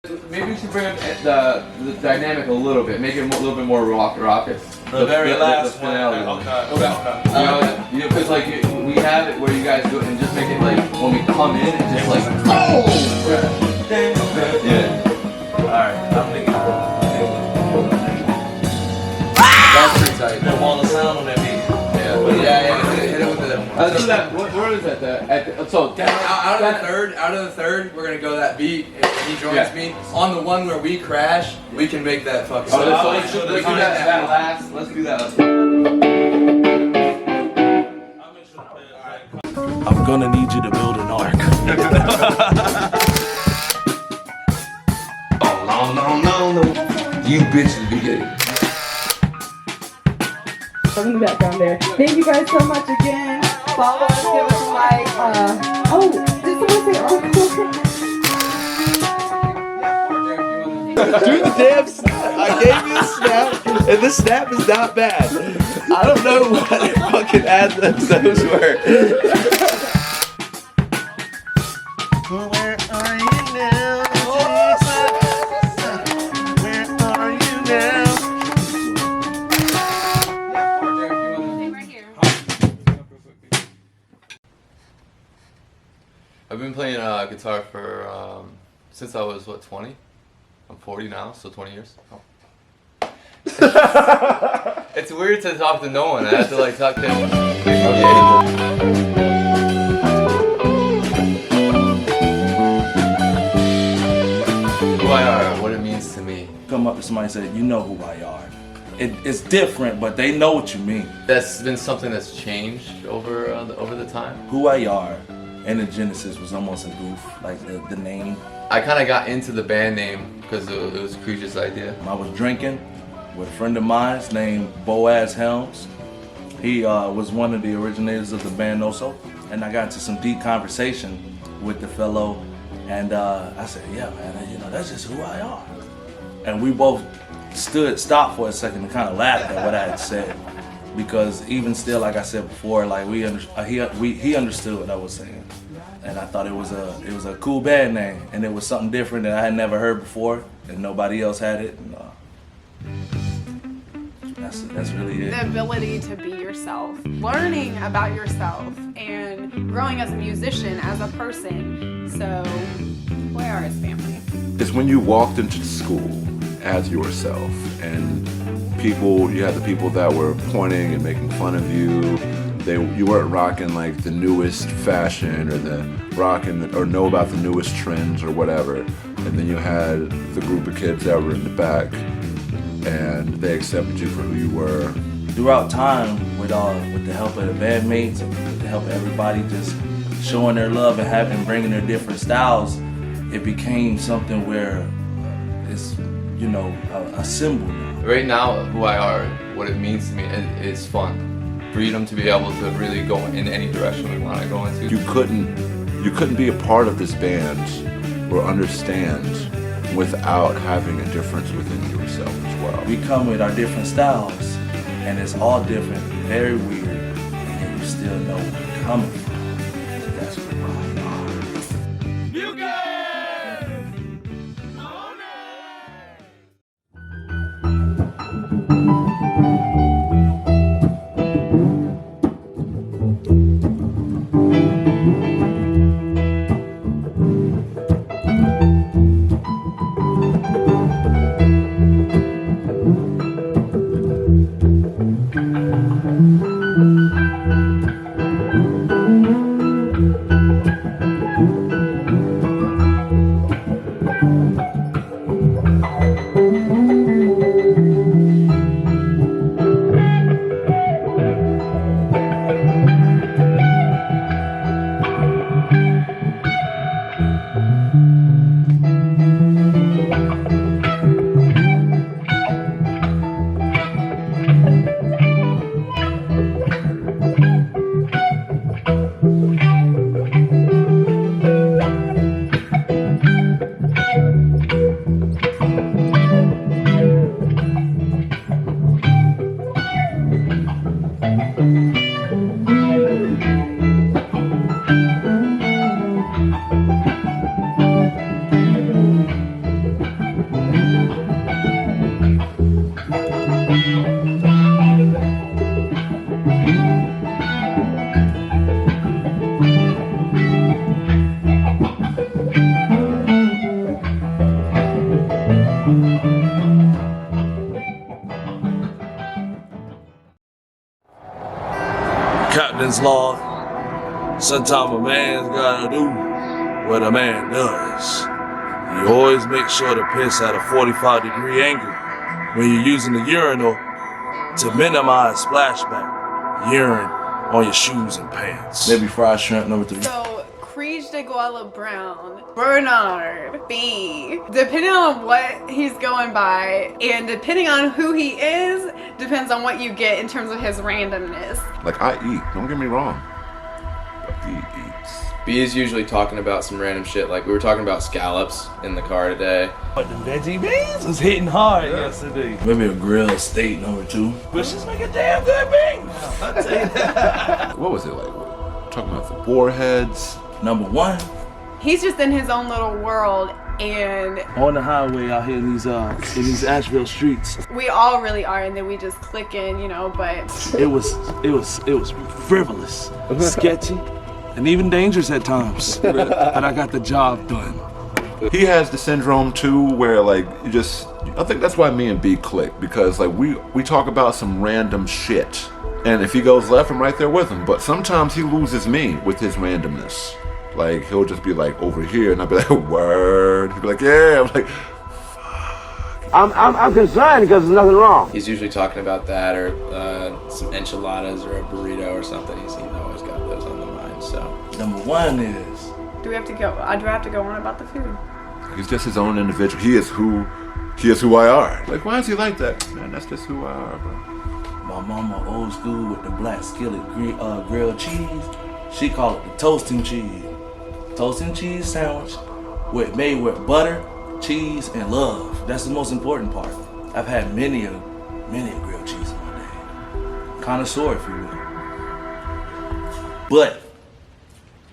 Maybe we should bring up the dynamic a little bit, make it a little bit more raucous. The very last one. Okay. Okay. You know, because like we have it where you guys do it, and just make it like when we come in, and just like oh. Yeah. All right. I'm thinking. That's pretty tight. That wall of sound on that beat. Yeah. Hit it with the. Let's do that. Where is that? So out of the third, we're gonna go that beat. If he joins me on the one where we crash, we can make that fucking. Let's do that last. Let's do that. I'm gonna need you to build an ark. Oh no. You bitches be getting. In the background there. Thank you guys so much again. Follow us, give us a like. Did someone say Do the damn snap. I gave you a snap, and this snap is not bad. I don't know what fucking ad-libs those were. Where are you now? Where are you now? I've been playing guitar for since I was 20. I'm 40 now, so 20 years. Oh. It's weird to talk to no one. I have to like talk to him. WhoIAre, what it means to me. Come up to somebody and say, you know who I are. It's different, but they know what you mean. That's been something that's changed over the time. WhoIAre and the Genesis was almost a goof, like the name. I kind of got into the band name because it was Creej's idea. I was drinking with a friend of mine named Boaz Helms. He was one of the originators of the band also, and I got into some deep conversation with the fellow, and I said, yeah man, you know, that's just who I are. And we both stopped for a second and kind of laughed at what I had said, because even still, like I said before, like he understood what I was saying, and I thought it was a cool band name, and it was something different that I had never heard before, and nobody else had it. And, that's really it. The ability to be yourself, learning about yourself, and growing as a musician, as a person. So, WhoIAre is family. It's when you walked into school as yourself, and you had the people that were pointing and making fun of you. You weren't rocking like the newest fashion or or know about the newest trends or whatever. And then you had the group of kids that were in the back, and they accepted you for who you were. Throughout time, with the help of the bandmates and with the help of everybody just showing their love and bringing their different styles, it became something where it's, you know, a symbol. Right now, WhoIAre, what it means to me is fun. Freedom to be able to really go in any direction we want to go into. You couldn't be a part of this band or understand without having a difference within yourself as well. We come with our different styles, and it's all different, very weird, and yet you still know where we're coming from. That's what WhoIAre. You Newton's law. Sometimes a man's gotta do what a man does. You always make sure to piss at a 45-degree angle when you're using the urinal to minimize splashback. Urine on your shoes and pants. Maybe fried shrimp number 3. So, Creej de Guala Brown, Bernard B. Depending on what he's going by and depending on who he is, depends on what you get in terms of his randomness. Like, I eat, don't get me wrong. But he eats. B is usually talking about some random shit. Like we were talking about scallops in the car today. But the veggie beans was hitting hard yesterday. Maybe a grilled steak number 2. But she's making damn good beans. I'll tell you that. What was it like? Talking about the boarheads. Number 1. He's just in his own little world, and On the highway out here in these Asheville streets. we all really are, and then we just click in, you know, but It was frivolous, sketchy, and even dangerous at times. But I got the job done. He has the syndrome too, where like you just. I think that's why me and B click, because like we talk about some random shit, and if he goes left, I'm right there with him. But sometimes he loses me with his randomness. Like he'll just be like over here, and I'll be like, word. He'll be like, yeah. I'm like, I'm concerned because there's nothing wrong. He's usually talking about that or some enchiladas or a burrito or something. He's always got those on the mind. So Number 1 is do I have to go on about the food? he's just his own individual. He is WhoIAre. Like, why is he like that? Man, that's just WhoIAre, bro. my mama old school with the black skillet grilled cheese. She called it the toasting cheese. Toasting cheese sandwich made with butter, cheese, and love. That's the most important part. I've had many a grilled cheese in my day. Connoisseur, if you will. But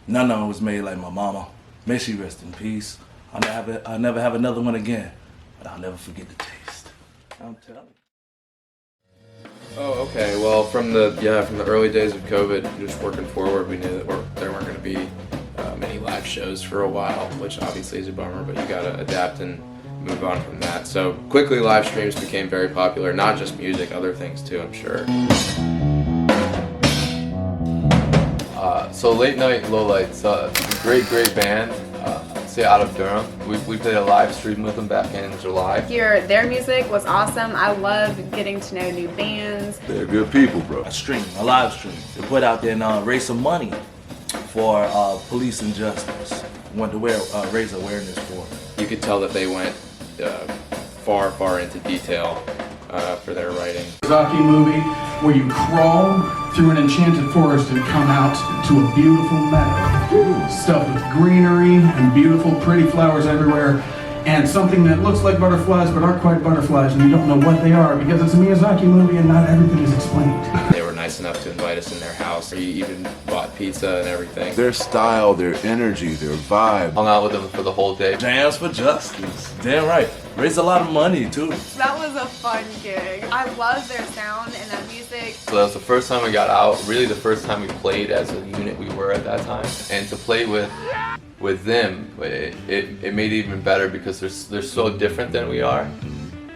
none of them was made like my mama. May she rest in peace. I'll never have another one again, but I'll never forget the taste. I'm telling you. Oh, okay. Well, from the early days of COVID, just working forward, we knew that there weren't going to be many live shows for a while, which obviously is a bummer, but you got to adapt and move on from that. So quickly, live streams became very popular, not just music, other things too, I'm sure. So Late Night Lowlights, great band, say out of Durham. We played a live stream with them back in July. Their music was awesome. I love getting to know new bands. They're good people, bro. A live stream. They put out there and raise some money for police and justice. Want to raise awareness for. You could tell that they went far into detail for their writing. Miyazaki movie where you crawl through an enchanted forest and come out to a beautiful meadow stuffed with greenery and beautiful pretty flowers everywhere, and something that looks like butterflies but aren't quite butterflies, and you don't know what they are because it's a Miyazaki movie and not everything is explained. They were nice enough to invite us in their house. We even bought pizza and everything. Their style, their energy, their vibe. Hung out with them for the whole day. Dance for justice. Damn right. Raised a lot of money too. That was a fun gig. I love their sound and that music. So that was the first time we got out, really the first time we played as a unit we were at that time. And to play with them, it made it even better because they're so different than we are.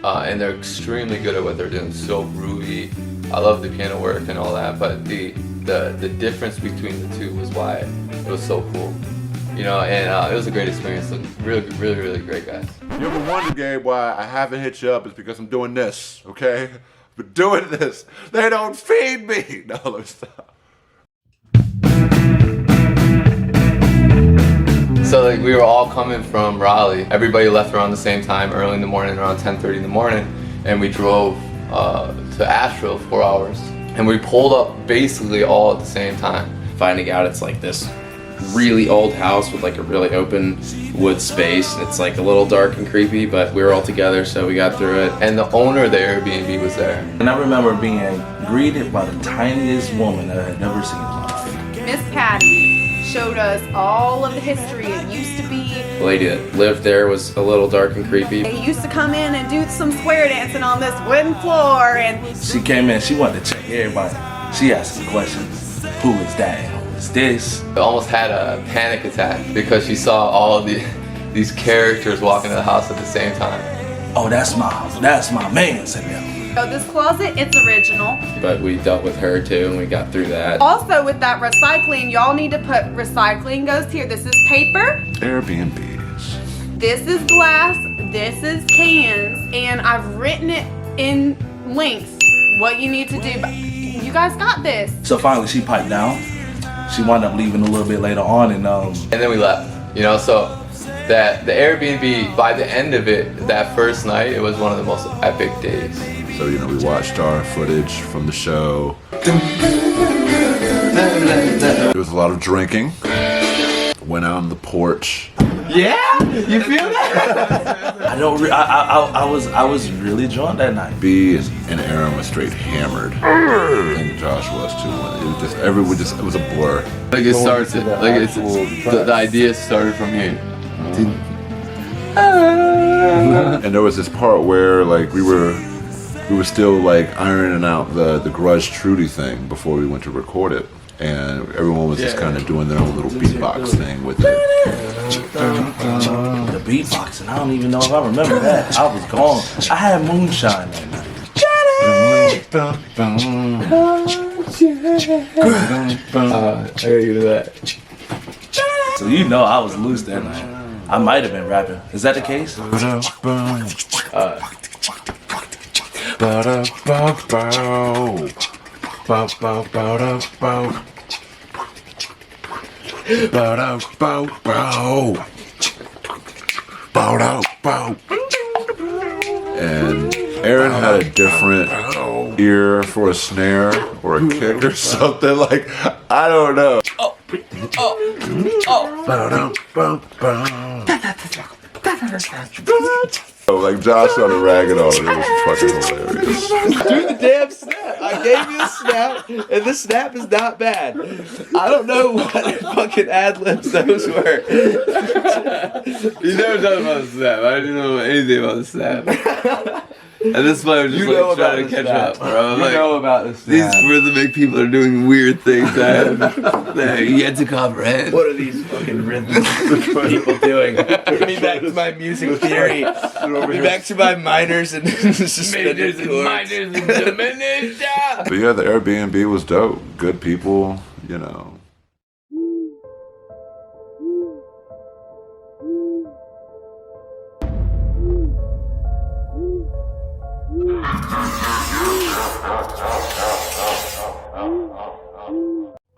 And they're extremely good at what they're doing, so groovy. I love the piano work and all that, but the difference between the two was why it was so cool. You know, and it was a great experience. So really great guys. You ever wonder, Gabe, why I haven't hit you up? It's because I'm doing this, okay? But doing this, they don't feed me. No, let me stop. So like we were all coming from Raleigh. Everybody left around the same time, early in the morning, around 10:30 in the morning, and we drove to Asheville 4 hours. And we pulled up basically all at the same time. Finding out it's like this really old house with like a really open wood space. It's like a little dark and creepy, but we were all together, so we got through it. And the owner of the Airbnb was there. And I remember being greeted by the tiniest woman that I had never seen in my life. Miss Patty showed us all of the history it used to be. The lady that lived there was a little dark and creepy. They used to come in and do some square dancing on this wooden floor, and She came in, she wanted to check everybody. She asked the question, who is that? Who is this? I almost had a panic attack because she saw all of these characters walking to the house at the same time. Oh, that's my man, said them. So this closet, it's original. But we dealt with her too, and we got through that. Also with that recycling, y'all need to put recycling goes here. This is paper. Airbnbs. This is glass. This is cans. And I've written it in links what you need to do. But you guys got this. So finally she piped down. She wound up leaving a little bit later on, and then we left, you know, so that the Airbnb, by the end of it, that first night, it was one of the most epic days. So, you know, we watched our footage from the show. There was a lot of drinking. Went out on the porch. Yeah? You feel that? I was really drunk that night. B and Aaron was straight hammered. I think Josh was too. It was a blur. Like it starts, like it's the idea started from here. And there was this part where like we were still like ironing out the Grudge Trudy thing before we went to record it. And everyone was just kind of doing their own little beatbox thing with it. The beatboxing, I don't even know if I remember that. I was gone. I had moonshine that night. I gotta do that. So you know I was loose that night. I might have been rapping. Is that the case? And Aaron had a different ear for a snare or a kick or something, like, I don't know. Like Josh started ragging on it. It was fucking hilarious. Do the damn snap. I gave you the snap, and the snap is not bad. I don't know what fucking ad-libs those were. You never talked about the snap. I didn't know anything about the snap. At this point, I'm just like trying to catch up, bro. You know about the snap. These rhythmic people are doing weird things that are yet to comprehend. What are these fucking rhythmic people doing? Bring me back to my music theory. Bring me back to my minors and suspended chords. But yeah, the Airbnb was dope. Good people, you know.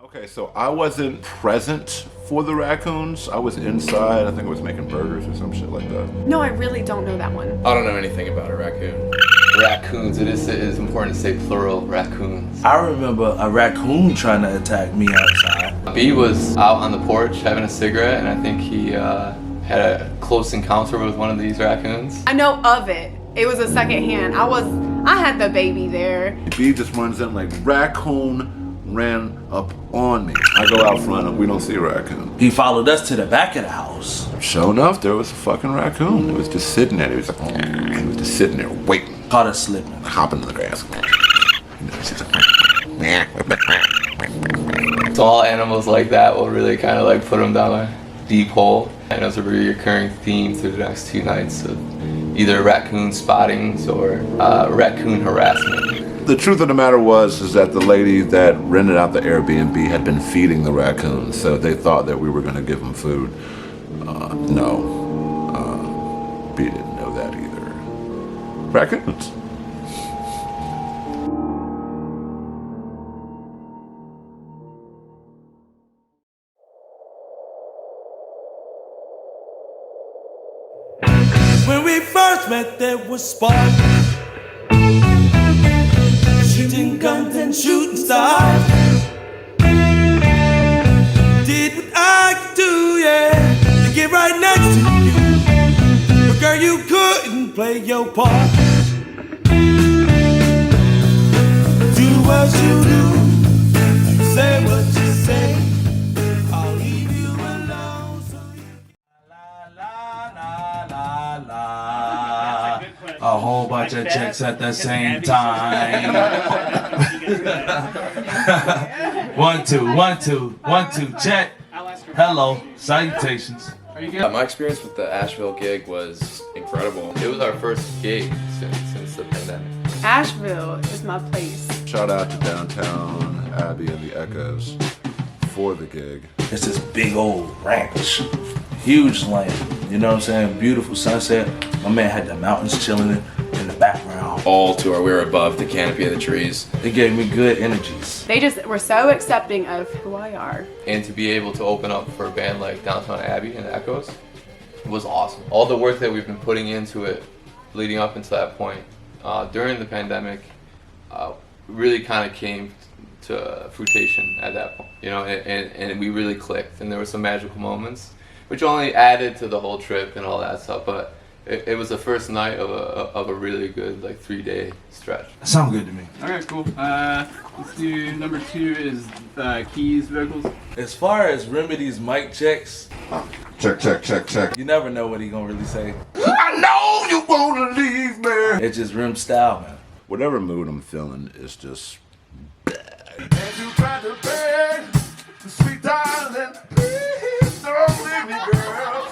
Okay, so I wasn't present for the Raccoons. I was inside. I think I was making burgers or some shit like that. No, I really don't know that one. I don't know anything about a raccoon. Raccoons. It is important to say plural raccoons. I remember a raccoon trying to attack me outside. B was out on the porch having a cigarette, and I think he had a close encounter with one of these raccoons. I know of it. It was a second hand. I had the baby there. B just runs in like, raccoon ran up on me. I go out front and we don't see a raccoon. He followed us to the back of the house. Sure enough, there was a fucking raccoon. It was just sitting there. He was like, he was just sitting there waiting. Caught us slipping. Hopping in the grass. So all animals like that will really kind of like put them down a deep hole. And it's a recurring theme through the next 2 nights of either raccoon spottings or raccoon harassment. The truth of the matter is that the lady that rented out the Airbnb had been feeding the raccoons, so they thought that we were going to give them food. No. B didn't know that either. Raccoons. When we first met, there was spark. Shooting guns and shooting stars. Did what I could do, yeah, to get right next to you. But girl, you couldn't play your part. Do what you do, say what you say. I'll leave you alone. So A whole bunch of chicks at the same time. 1 2 1 2 1 2 check. Hello, salutations. My experience with the Asheville gig was incredible. It was our first gig since the pandemic. Asheville is my place. Shout out to downtown Abbey and the Echoes for the gig. It's this big old ranch, huge land. You know what I'm saying? Beautiful sunset. My man had the mountains chilling in the background. All tour, we were above the canopy of the trees. It gave me good energies. They just were so accepting of who I are. And to be able to open up for a band like Downtown Abbey and the Echoes was awesome. All the work that we've been putting into it leading up into that point during the pandemic really kind of came to fruition at that point, you know, and we really clicked, and there were some magical moments which only added to the whole trip and all that stuff, but it was the first night of a really good, like, 3-day stretch. That sounds good to me. Alright, cool. Let's do number 2 is keys vocals. As far as Remedy's mic checks, Check. you never know what he gonna really say. I know you wanna leave me. It's just Rem style, man. Whatever mood I'm feeling is just. And you tried to beg, sweet darling, please don't leave me, girl.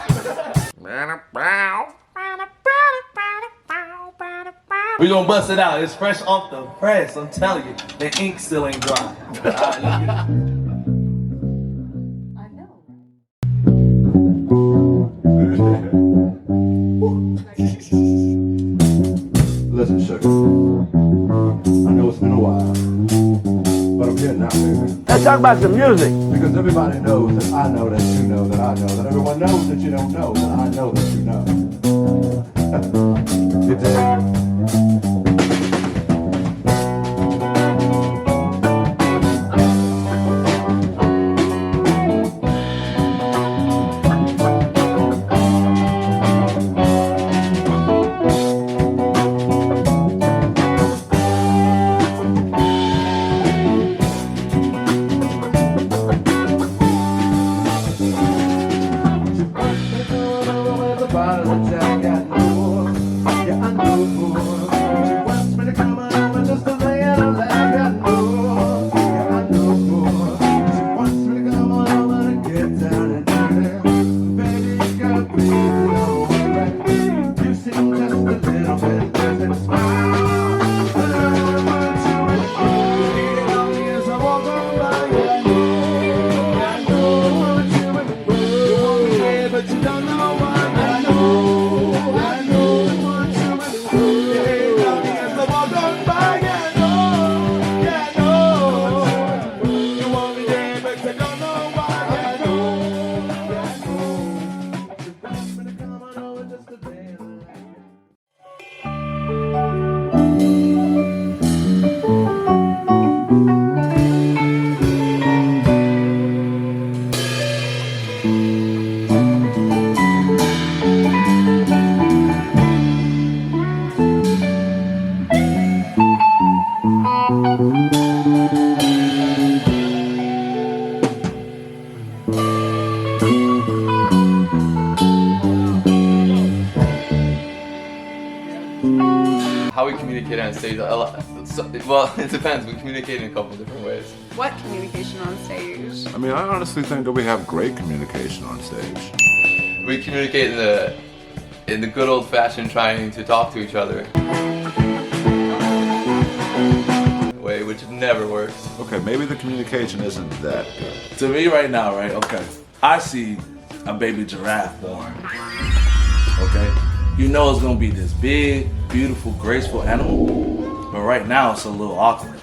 We gonna bust it out. It's fresh off the press. I'm telling you, the ink still ain't dry. Listen, sugar. I know it's been a while, but I'm here now, baby. Let's talk about some music. Because everybody knows that I know that you know that I know that everyone knows that you don't know that I know that you know. You dig? How we communicate on stage, well, it depends. We communicate in a couple different ways. What communication on stage? I mean, I honestly think that we have great communication on stage. We communicate in the good old-fashioned trying to talk to each other way, which never works. Okay, maybe the communication isn't that good. To me right now, right, okay, I see a baby giraffe born, okay? You know it's gonna be this big, beautiful, graceful animal, but right now it's a little awkward,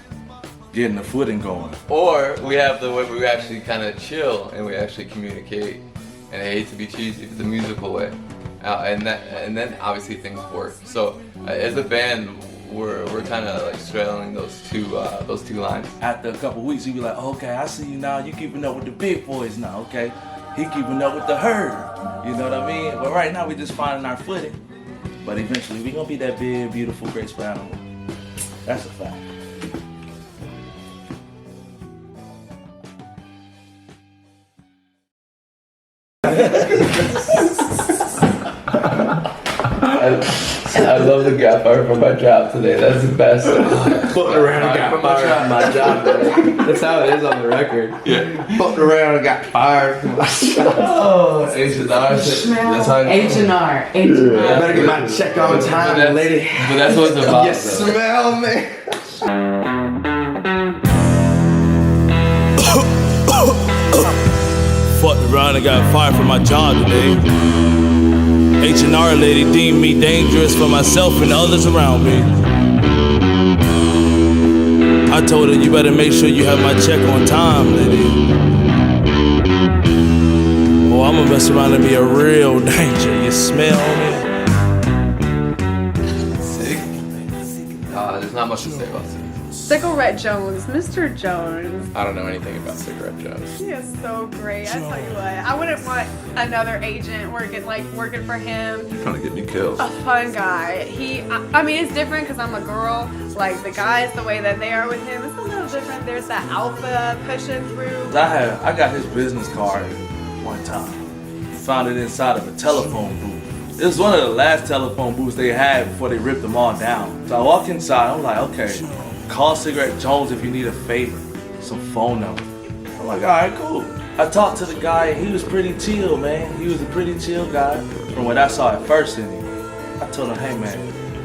getting the footing going. Or we have the way we actually kind of chill and we actually communicate, and I hate to be cheesy, but the musical way, and then obviously things work. So as a band, we're kind of like straddling those two lines. After a couple weeks, you be like, oh, okay, I see you now. You keeping up with the big boys now, okay? He keeping up with the herd. You know what I mean? But right now we just finding our footing. But eventually we gonna be that big, beautiful, graceful animal. That's a fact. I love the got fired from my job today. That's the best. Floating around and got fired from my job today. That's how it is on the record. Yeah. Floating around and got fired from my job. Oh, H&R. That's how H&R. I better get my check on time, lady. But that's what it's about. You smell me. Fucked around and got fired from my job today. H&R lady deemed me dangerous for myself and others around me. I told her, you better make sure you have my check on time, lady. Oh, I'm gonna mess around and be a real danger. You smell me? There's not much to say about it. Cigarette Jones, Mr. Jones. I don't know anything about Cigarette Jones. He is so great. I tell you what, I wouldn't want another agent working for him. You're trying to get me killed. A fun guy. I mean, it's different because I'm a girl. Like the guys, the way that they are with him, it's a little different. There's that alpha pushing through. I got his business card one time. Found it inside of a telephone booth. It was one of the last telephone booths they had before they ripped them all down. So I walk inside, I'm like, okay, call Cigarette Jones if you need a favor. Some phone number. I'm like, all right, cool. I talked to the guy and he was pretty chill, man. He was a pretty chill guy from what I saw at first in him. I told him, hey man,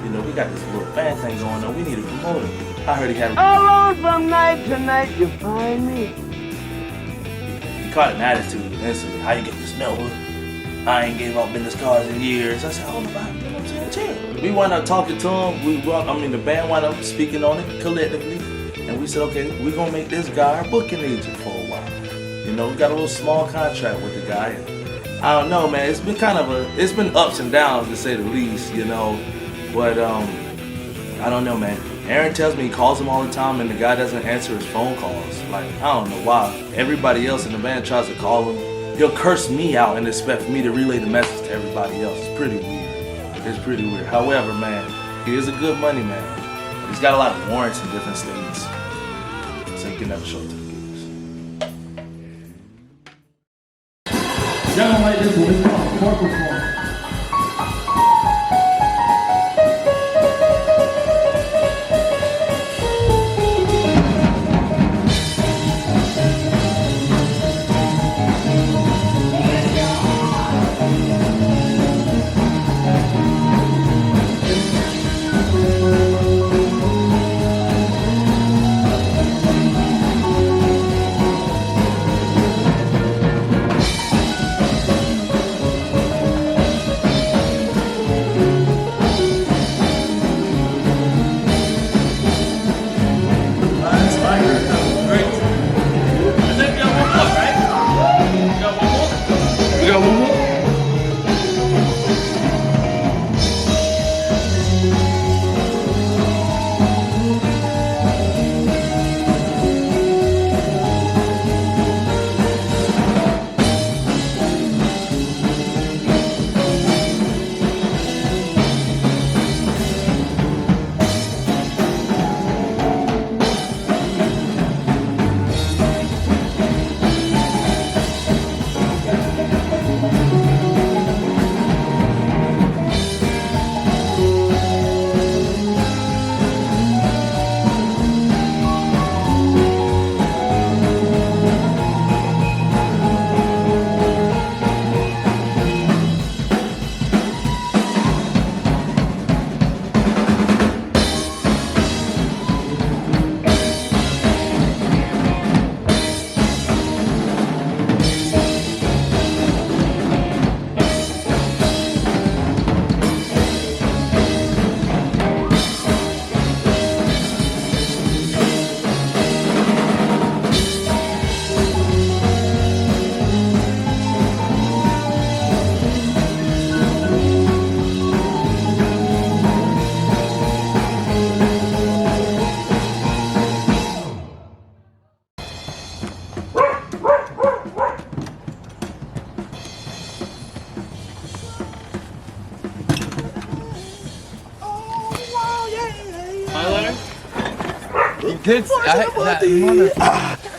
you know, we got this little band thing going on. We need to promote him. I heard he had Alone from night to night you find me. He caught an attitude instantly. How you get this number? I ain't gave out business cards in years. I said, hold on, you know what I'm saying? Chill. We wound up talking to him. The band wound up speaking on it collectively. And we said, okay, we're gonna make this guy our booking agent for a while. You know, we got a little small contract with the guy. And I don't know, man. It's been it's been ups and downs to say the least, you know. But I don't know, man. Aaron tells me he calls him all the time and the guy doesn't answer his phone calls. Like, I don't know why. Everybody else in the band tries to call him. He'll curse me out and expect me to relay the message to everybody else. It's pretty weird. It's pretty weird. However, man, he is a good money man. He's got a lot of warrants in different states. So he can never show it to the gigs. Young ladies, will be called corporal form.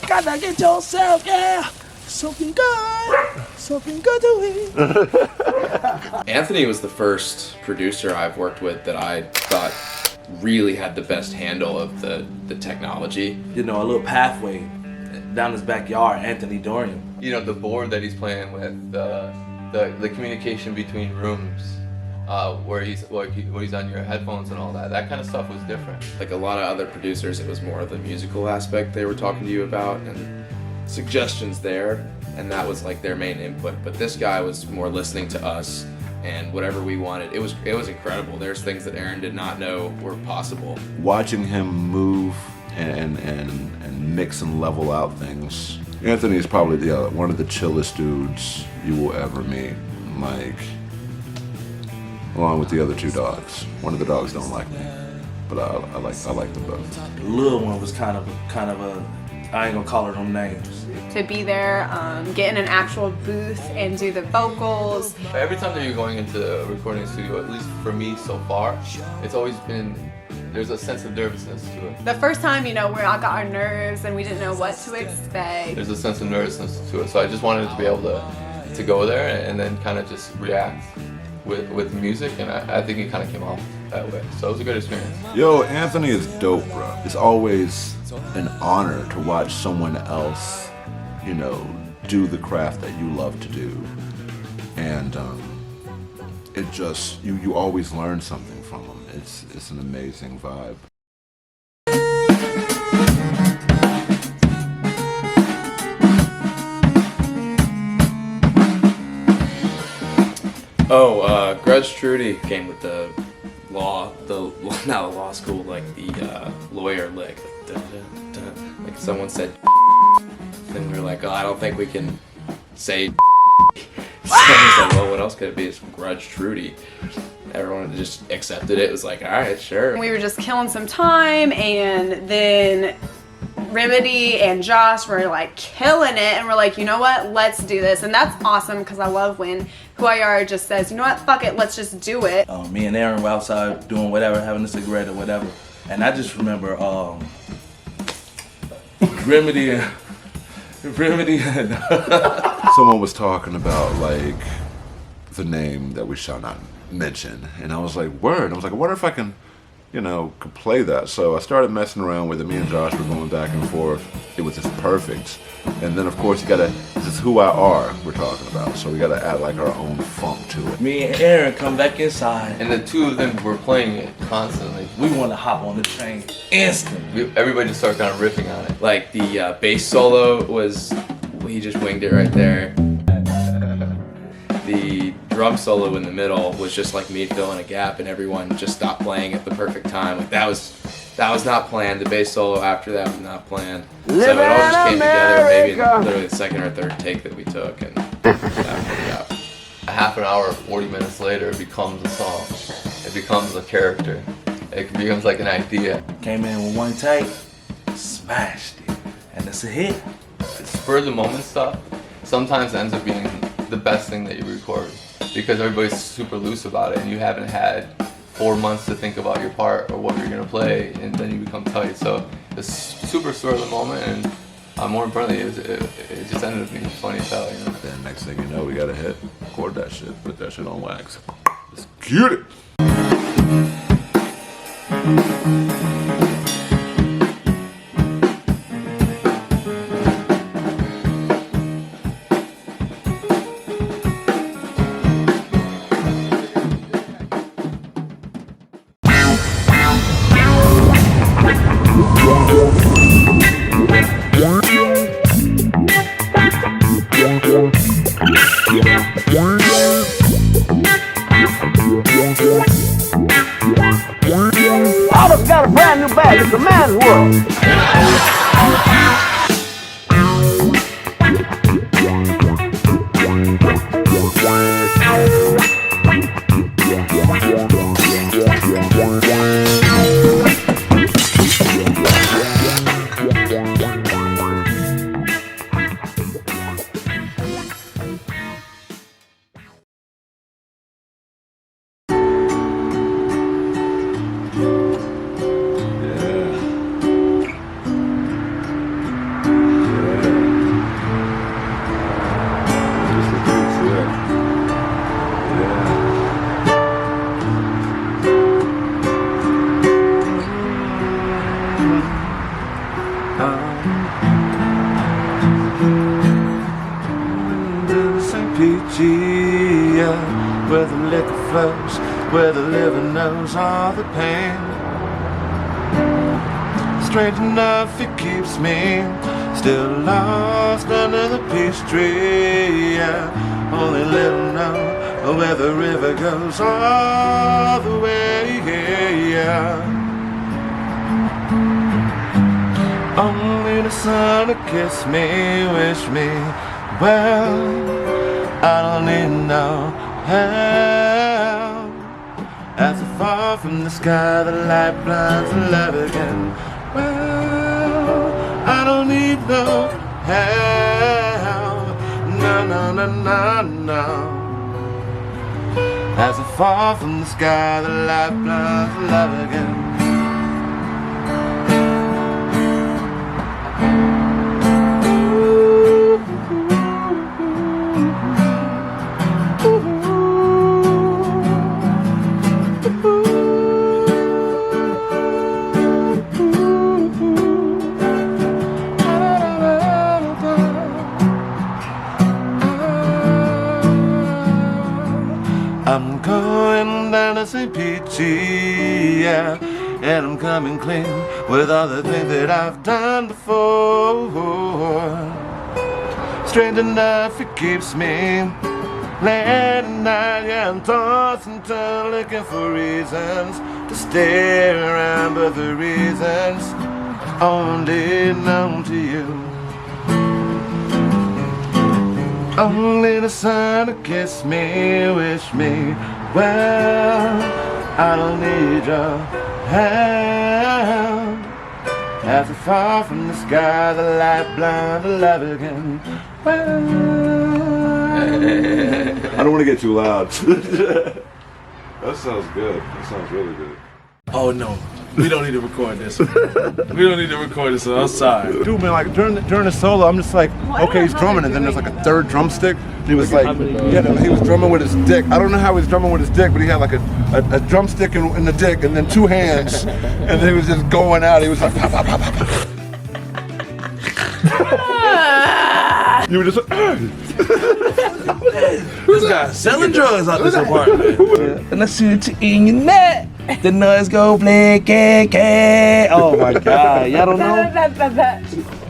Gotta get yourself, yeah. Something good to eat. Anthony was the first producer I've worked with that I thought really had the best handle of the technology. You know, a little pathway down his backyard, Anthony Dorian. You know, the board that he's playing with, the communication between rooms, where he's on your headphones and all that. That kind of stuff was different. Like a lot of other producers, it was more of the musical aspect they were talking to you about and suggestions there, and that was like their main input. But this guy was more listening to us and whatever we wanted. It was incredible. There's things that Aaron did not know were possible. Watching him move and mix and level out things. Anthony is probably one of the chillest dudes you will ever meet. Like, along with the other two dogs. One of the dogs don't like me, but I like them both. The little one was kind of a I ain't gonna call her them names. To be there, get in an actual booth and do the vocals. Every time that you're going into a recording studio, at least for me so far, it's always been, there's a sense of nervousness to it. The first time, you know, where I got our nerves and we didn't know what to expect. There's a sense of nervousness to it, so I just wanted to be able to go there and then kind of just react with music, and I think it kind of came off that way. So it was a good experience. Yo, Anthony is dope, bro. It's always an honor to watch someone else, you know, do the craft that you love to do. And it just, you always learn something from them. It's an amazing vibe. Grudge Trudy came with the law, not the law school, like the lawyer lick. Like, dun, dun, dun. Like someone said, and we were like, oh, I don't think we can say. So I was like, well, what else could it be? It's Grudge Trudy. Everyone just accepted it. It was like, all right, sure. We were just killing some time, and then Remedy and Josh were like killing it, and we're like, you know what, let's do this. And that's awesome, because I love when WhoIAre just says, you know what, fuck it, let's just do it. Me and Aaron were outside doing whatever, having a cigarette or whatever, and I just remember Remedy and someone was talking about like the name that we shall not mention, and I was like, word. I was like, I wonder if I can, you know, could play that. So I started messing around with it. Me and Josh were going back and forth. It was just perfect. And then of course this is WhoIAre we're talking about. So we gotta add like our own funk to it. Me and Aaron come back inside, and the two of them were playing it constantly. We want to hop on the train instantly. Everybody just started kind of riffing on it. Like the bass solo was, he just winged it right there. The drum solo in the middle was just like me filling a gap, and everyone just stopped playing at the perfect time. Like that was not planned. The bass solo after that was not planned. So it all just came together maybe in literally the second or third take that we took, and that worked out. A half an hour, 40 minutes later, it becomes a song. It becomes a character. It becomes like an idea. Came in with one take, smashed it, and it's a hit. Spur of the moment stuff sometimes ends up being the best thing that you record, because everybody's super loose about it and you haven't had 4 months to think about your part or what you're gonna play, and then you become tight. So it's super spur of the moment, and more importantly, it just ended up being funny as hell, you know? Then next thing you know, we got a hit, record that shit, put that shit on wax. Let's get it! Almost got a brand new bag. It's a man's world. where the living knows all the pain. Strange enough, it keeps me still lost under the peach tree. Yeah. Only little know where the river goes all the way. Yeah. Only the sun to kiss me, wish me well. I don't need no help. As I fall from the sky, the light blinds the love again. Well, I don't need no help. No, no, no, no, no. As I fall from the sky, the light blinds the love again. I'm going down to St. Peachy, yeah, and I'm coming clean with all the things that I've done before. Strange enough, it keeps me late at night, yeah, I'm tossing and turning, looking for reasons to stay around, but the reasons only known to you. Only the sun to kiss me, wish me well. I don't need your help. As I fall from the sky, the light blind the love again. Well, I don't want to get too loud. That sounds good. That sounds really good. Oh no, we don't need to record this. We don't need to record this outside. dude, man, like during the solo, I'm just like, okay, he's drumming, and then there's like a third drumstick. And he was like, yeah, he was drumming with his dick. I don't know how he was drumming with his dick, but he had like a drumstick in the dick, and then two hands, and then he was just going out. He was like, pop, pop, pop, pop, pop. You were just like, Who's got selling drugs out this apartment? And I shoot you in your neck. The noise go blink, oh my god, y'all don't know?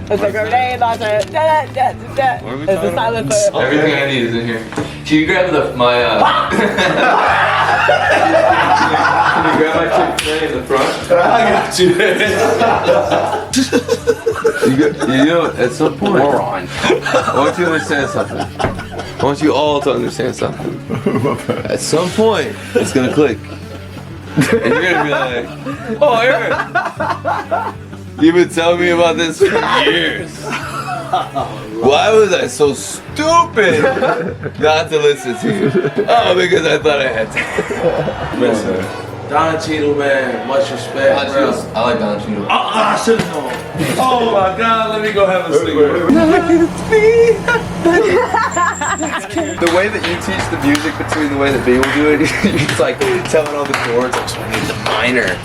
It's a grenade launcher. It's a silencer. Everything I need is in here. Can you grab my Can you grab my Chick-fil-A in the front? I got you. You know, at some point, moron. I want you to understand something. I want you all to understand something. At some point, it's gonna click. And you're gonna be like, oh, Aaron, you've been telling me about this for years. Why was I so stupid not to listen to you? Oh, because I thought I had to. Listen, Don Cheadle, man, much respect, bro. I like Don Cheadle. I should have known. Oh my god, let me go have a cigarette. The way that you teach the music between the way that B will do it, you're just like telling all the chords, like, so I need the minor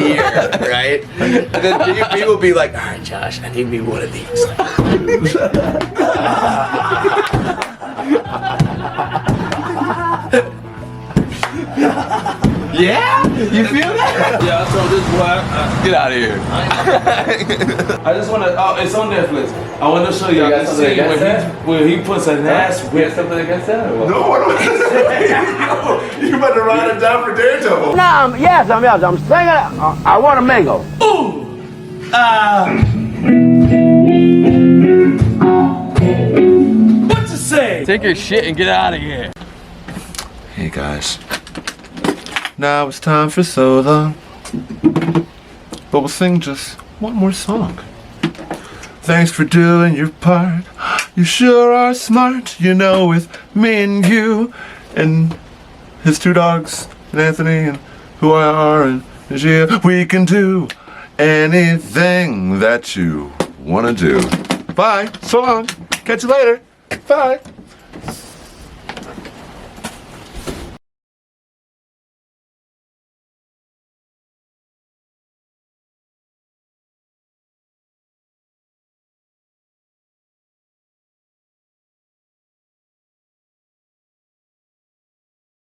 here, right? And then B will be like, all right, Josh, I need me one of these. Yeah? You feel that? Yeah, I told this boy, Get out of here. I just want to, oh, it's on Netflix. I want to show y'all this scene where he puts a nasty. You have something against that or what? No, what am I? You better write it down for Daredevil. No, I'm saying I want a mango. Ooh! What to say? Take your shit and get out of here. Hey guys, now it's time for solo, but we'll sing just one more song. Thanks for doing your part. You sure are smart, you know, with me and you and his two dogs and Anthony and WhoIAre and Gia. We can do anything that you wanna do. Bye. So long. Catch you later. Bye.